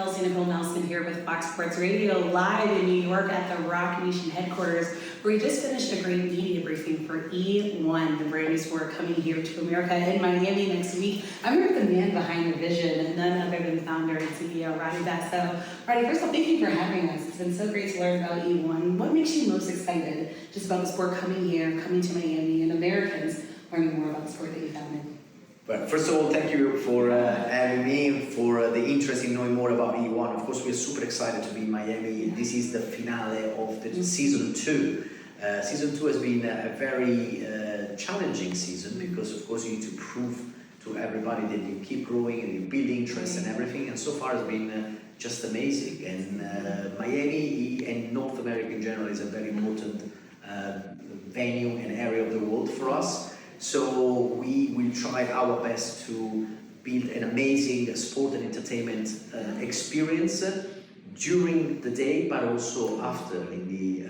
Kelsey Nicole Nelson here with Fox Sports Radio, live in New York at the Roc Nation headquarters, where we just finished a great media briefing for E1, the brand new sport coming here to America in Miami next week. I'm here with the man behind the vision, none other than founder and CEO Rodi Basso. Rodi, first of all, thank you for having us. It's been so great to learn about E1. What makes you most excited just about the sport coming here, coming to Miami, and Americans learning more about the sport that you founded? Well, first of all, thank you for having me, for the interest in knowing more about E1. Of course, we're super excited to be in Miami. This is the finale of the season 2. Season 2 has been a very challenging season because, of course, you need to prove to everybody that you keep growing and you build interest and everything. And so far, it's been just amazing. And Miami and North America in general is a very important venue and area of the world for us. So we will try our best to build an amazing sport and entertainment experience during the day, but also after, in the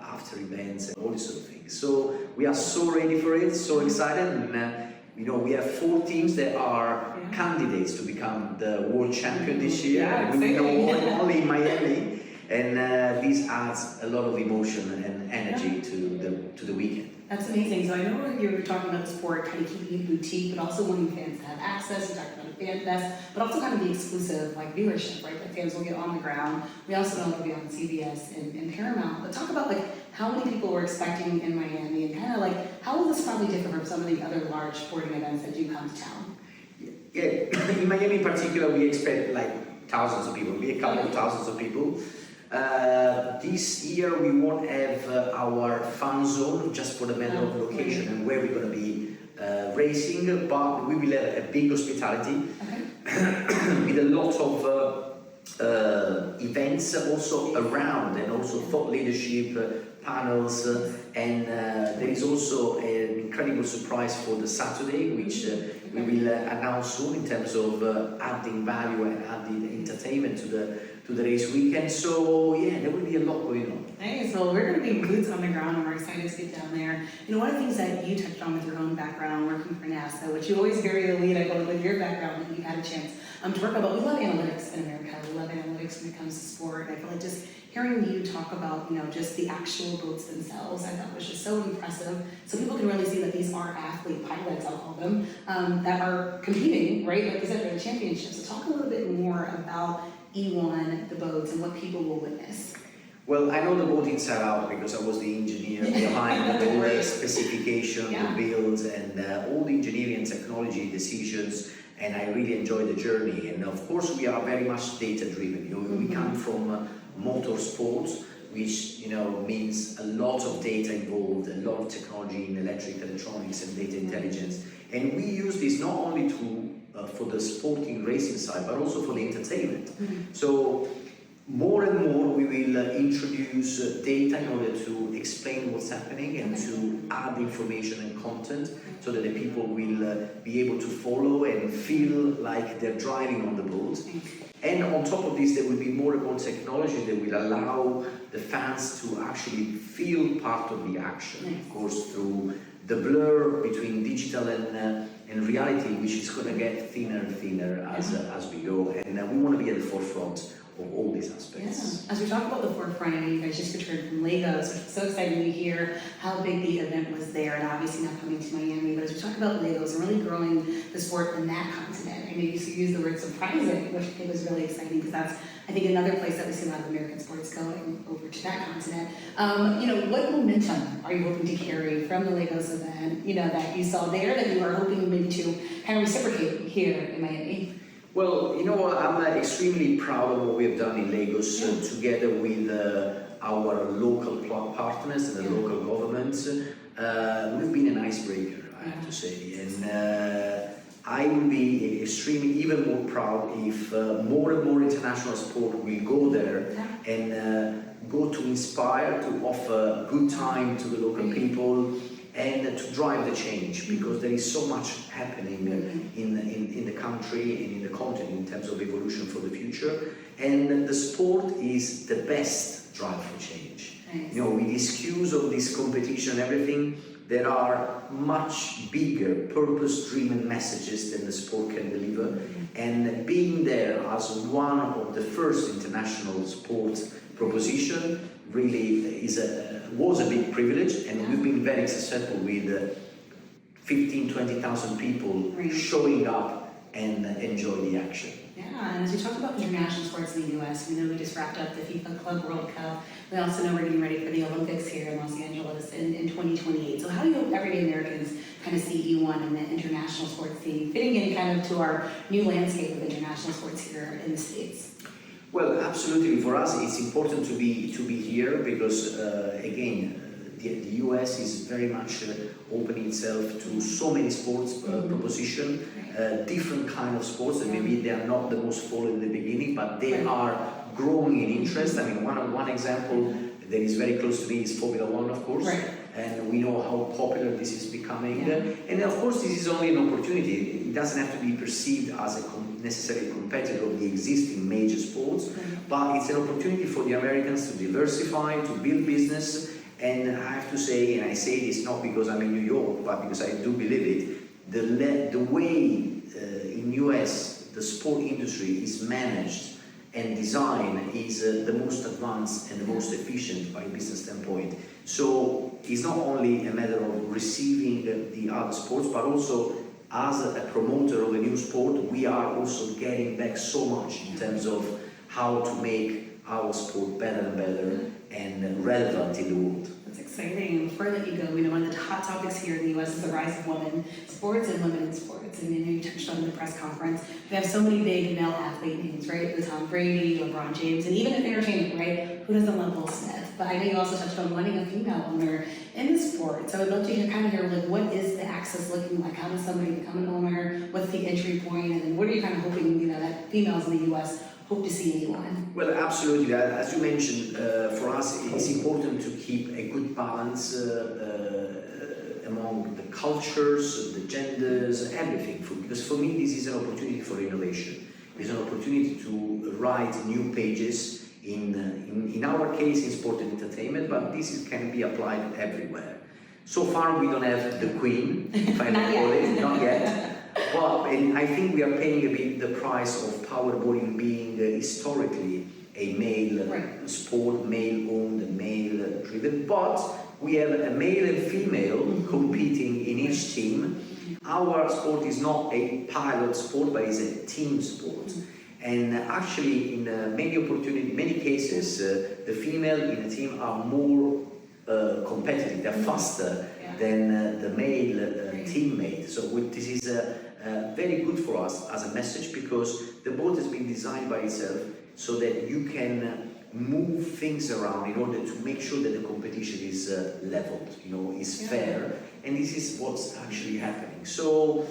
after events and all these sort of things. So we are so ready for it, so excited. And we have 4 teams that are candidates to become the world champion this year. And we know only in Miami. And this adds a lot of emotion and energy to the weekend. That's amazing. So I know you were talking about the sport, kind of keeping it boutique, but also wanting fans to have access. You talked about a fan fest, but also kind of the exclusive viewership, right? That fans will get on the ground. We also know it'll be on CBS and Paramount. But talk about how many people we're expecting in Miami, and kind of how will this probably differ from some of the other large sporting events that do come to town? Yeah, in Miami in particular, we expect thousands of people, maybe a couple of thousands of people. This year we won't have our fan zone just for the matter of location and where we're going to be racing, but we will have a big hospitality with a lot of events also around, and also thought leadership panels, and there is also an incredible surprise for the Saturday, which we will announce soon in terms of adding value and adding entertainment to the race weekend. So yeah, there will be a lot going on. Hey, so we're going to be boots on the ground, and we're excited to get down there. One of the things that you touched on with your own background working for NASA, which you always bury the lead, I feel, with your background that you've had a chance to work about. We love analytics in America. We love analytics when it comes to sport. I feel like just hearing you talk about, just the actual boats themselves, I thought was just so impressive. So people can really see that these are athlete pilots, I'll call them, that are competing, right? Like you said, for the championship. So talk a little bit more about E1, the boats, and what people will witness. Well, I know the boat inside out because I was the engineer behind all the specification, the builds, and all the engineering and technology decisions, and I really enjoy the journey. And of course, we are very much data-driven. We come from motorsports, which means a lot of data involved, a lot of technology in electric, electronics, and data intelligence. And we use this not only for the sporting racing side, but also for the entertainment. So more and more we will introduce data in order to explain what's happening and to add information and content so that the people will be able to follow and feel like they're driving on the boat. And on top of this, there will be more and more technology that will allow the fans to actually feel part of the action, of course, through the blur between digital and reality, which is going to get thinner and thinner as we go. And we want to be at the forefront of all these aspects. Yeah. As we talk about the forefront, and you guys just returned from Lagos, which is so exciting to hear how big the event was there, and obviously not coming to Miami, but as we talk about Lagos and really growing the sport in that continent, I mean, you use the word surprising, which I think was really exciting, because that's, I think, another place that we see a lot of American sports going over to that continent. What momentum are you hoping to carry from the Lagos event, that you saw there, that you are hoping maybe to kind of reciprocate here in Miami? Well, I'm extremely proud of what we have done in Lagos together with our local partners and the local governments. We've been an icebreaker, I have to say. And I will be extremely even more proud if more and more international sport will go there and go to inspire, to offer good time to the local people, and to drive the change, because there is so much happening in the country and in the continent in terms of evolution for the future, and the sport is the best drive for change. With the excuse of this competition and everything, there are much bigger purpose-driven messages than the sport can deliver, and being there as one of the first international sport proposition really was a big privilege, and we've been very successful with 15,000-20,000 people showing up and enjoy the action. Yeah, and as we talk about international sports in the U.S., we know we just wrapped up the FIFA Club World Cup. We also know we're getting ready for the Olympics here in Los Angeles in 2028. So how do you everyday Americans kind of see E1 and the international sports scene fitting in kind of to our new landscape of international sports here in the States? Well, absolutely. For us, it's important to be here because, again, the US is very much opening itself to so many sports proposition, different kind of sports, and maybe they are not the most followed in the beginning, but they are growing in interest. I mean, one example that is very close to me is Formula One, of course, and we know how popular this is becoming. And of course, this is only an opportunity. It doesn't have to be perceived as a necessarily competitor of the existing major sports, but it's an opportunity for the Americans to diversify, to build business. And I have to say, and I say this not because I'm in New York, but because I do believe it, the way in US the sport industry is managed and designed is the most advanced and the most efficient by a business standpoint. So it's not only a matter of receiving the other sports, but also as a promoter of a new sport, we are also getting back so much in terms of how to make our sport better and better and relevant in the world. That's exciting. Before I let you go, we know one of the hot topics here in the U.S. is the rise of women sports and women in sports. And you touched on in the press conference. We have so many big male athlete names, right? With Tom Brady, LeBron James, and even in entertainment, right? Who doesn't love Will Smith? But I know you also touched on wanting a female owner in the sport. So I'd love to kind of hear, like, what is the access looking like? How does somebody become an owner? What's the entry point? And then what are you kind of hoping, that females in the U.S. hope to see anyone? Well, absolutely. As you mentioned, for us, it's important to keep a good balance among the cultures, the genders, everything. Because for me, this is an opportunity for innovation. It's an opportunity to write new pages in our case, in sport and entertainment, but this can be applied everywhere. So far, we don't have the queen, if I may call it, not yet. But I think we are paying a bit the price of powerballing being historically a male sport, male-owned and male-driven. But we have a male and female competing in each team. Our sport is not a pilot sport, but it's a team sport. And actually, in many cases, the female in a team are more competitive, they're faster than the male teammate. So this is very good for us as a message because the boat has been designed by itself so that you can move things around in order to make sure that the competition is leveled, is fair, and this is what's actually happening. So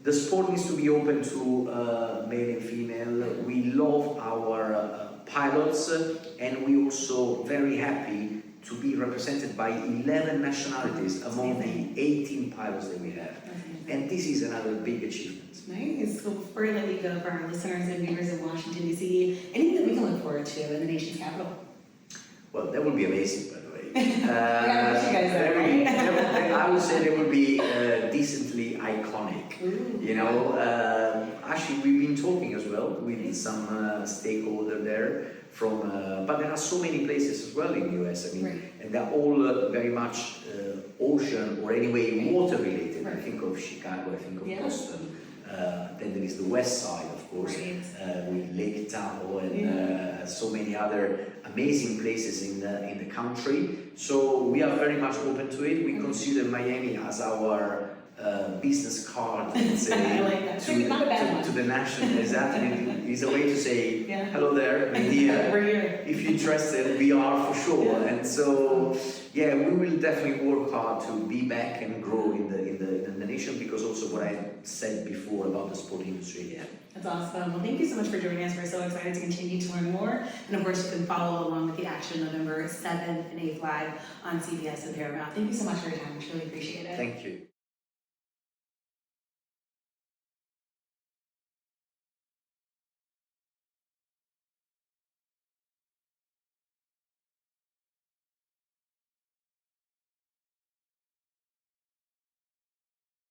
the sport needs to be open to male and female. We love our pilots, and we're also very happy to be represented by 11 nationalities among the 18 pilots that we have. And this is another big achievement. Nice. So before I let you go, for our listeners and viewers in Washington, D.C., anything that we can look forward to in the nation's capital? Well, that would be amazing, by the way. I I would say they would be decently iconic. Actually, we've been talking as well with some stakeholder there but there are so many places as well in the US. And they're all very much ocean or anyway water related. I think of Chicago, I think of Boston. Then there is the west side, of course, with Lake Tahoe and so many other amazing places in the country. So we are very much open to it. We consider Miami as our business card, let's say, I like that. to the national. Exactly, it's a way to say hello there, we're here. We're here. If you're interested, we are for sure. And so, we will definitely work hard to be back and grow in the nation because also what I said before about the sport industry. That's awesome. Well, thank you so much for joining us. We're so excited to continue to learn more. And of course, you can follow along with the action November 7th and 8th live on CBS and Paramount. Thank you so much for your time. We really appreciate it. Thank you.